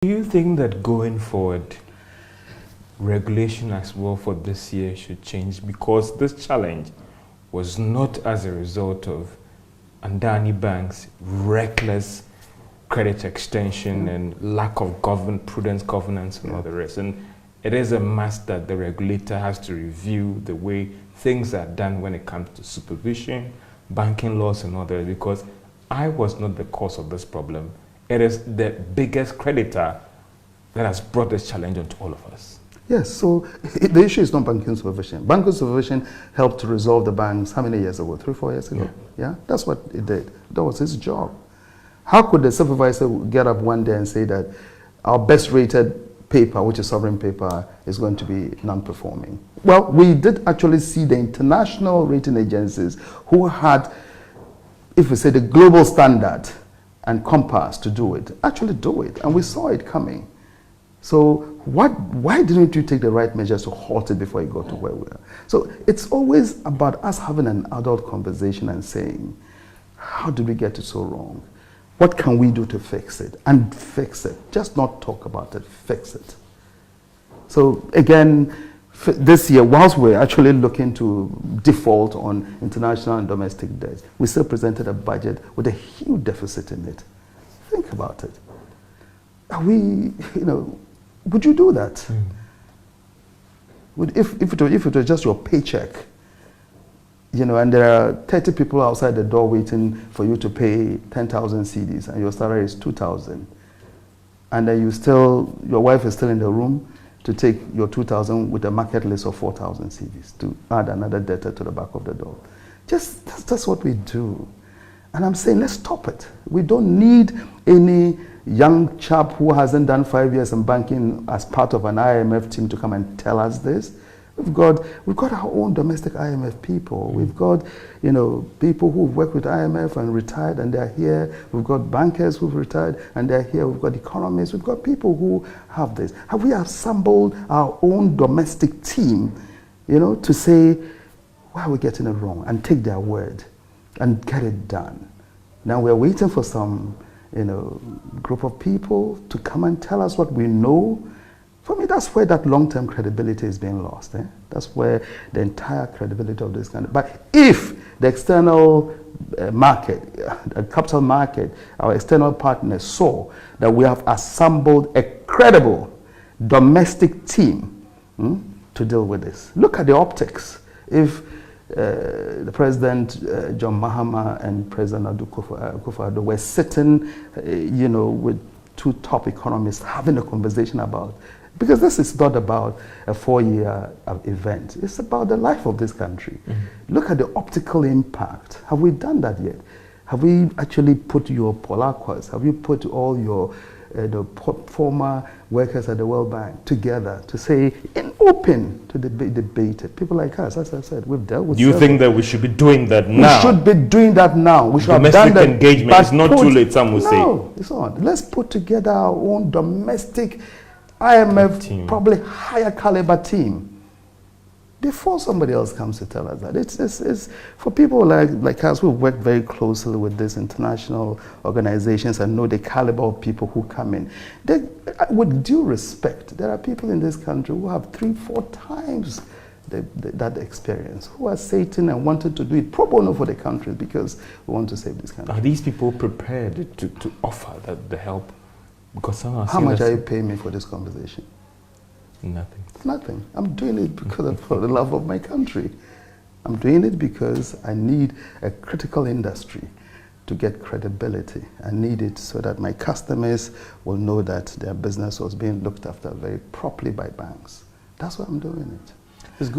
Do you think that going forward, regulation as well for this year should change? Because this challenge was not as a result of Andani Bank's reckless credit extension and lack of prudent governance and all the rest. And it is a must that the regulator has to review the way things are done when it comes to supervision, banking laws and all that, because I was not the cause of this problem. It is the biggest creditor that has brought this challenge onto all of us. Yes, so the issue is not banking supervision. Banking supervision helped to resolve the banks how many years ago? 3 or 4 years ago? Yeah, that's what it did. That was his job. How could the supervisor get up one day and say that our best rated paper, which is sovereign paper, is going to be non-performing? Well, we did actually see the international rating agencies who had, if we say, the global standard and compass to do it, actually do it, and we saw it coming. So why didn't you take the right measures to halt it before it got to where we are? So it's always about us having an adult conversation and saying, how did we get it so wrong? What can we do to fix it? And fix it. Just not talk about it, fix it. So again, this year, whilst we're actually looking to default on international and domestic debts, we still presented a budget with a huge deficit in it. Think about it. Are we, would you do that? If it was just your paycheck, and there are 30 people outside the door waiting for you to pay 10,000 cedis and your salary is 2,000, and then your wife is still in the room to take your 2,000 with a market list of 4,000 cedis to add another debtor to the back of the door. That's what we do. And I'm saying, let's stop it. We don't need any young chap who hasn't done 5 years in banking as part of an IMF team to come and tell us this. We've got our own domestic IMF people. We've got, people who've worked with IMF and retired and they're here. We've got bankers who've retired and they're here. We've got economists. We've got people who have this. Have we assembled our own domestic team, to say, why are we getting it wrong? And take their word and get it done. Now we're waiting for some, group of people to come and tell us what we know. For me, that's where that long-term credibility is being lost. That's where the entire credibility of this country. But if the external market, the capital market, our external partners saw that we have assembled a credible domestic team to deal with this. Look at the optics. If the President, John Mahama, and President Akufo-Addo were sitting, with 2 top economists having a conversation about, because this is not about a 4-year event. It's about the life of this country. Look at the optical impact. Have we done that yet? Have we actually put your Polacos, have you put all your the former workers at the World Bank together to say, in open, to debate it? People like us, as I said, we've dealt with. Do you think that we should be doing that now? We should be doing that now. We should domestic have done that. Engagement. It's not too late, some will say. No, it's not. Let's put together our own domestic IMF team. Probably higher caliber team before somebody else comes to tell us that. It's for people like us who work very closely with these international organizations and know the caliber of people who come in. With due respect, there are people in this country who have 3-4 times that experience, who are sitting and wanted to do it pro bono for the country because we want to save this country. Are these people prepared to offer the help? Because some are How much are you paying me for this conversation? Nothing. Nothing. I'm doing it for the love of my country. I'm doing it because I need a critical industry to get credibility. I need it so that my customers will know that their business was being looked after very properly by banks. That's why I'm doing it. It's good.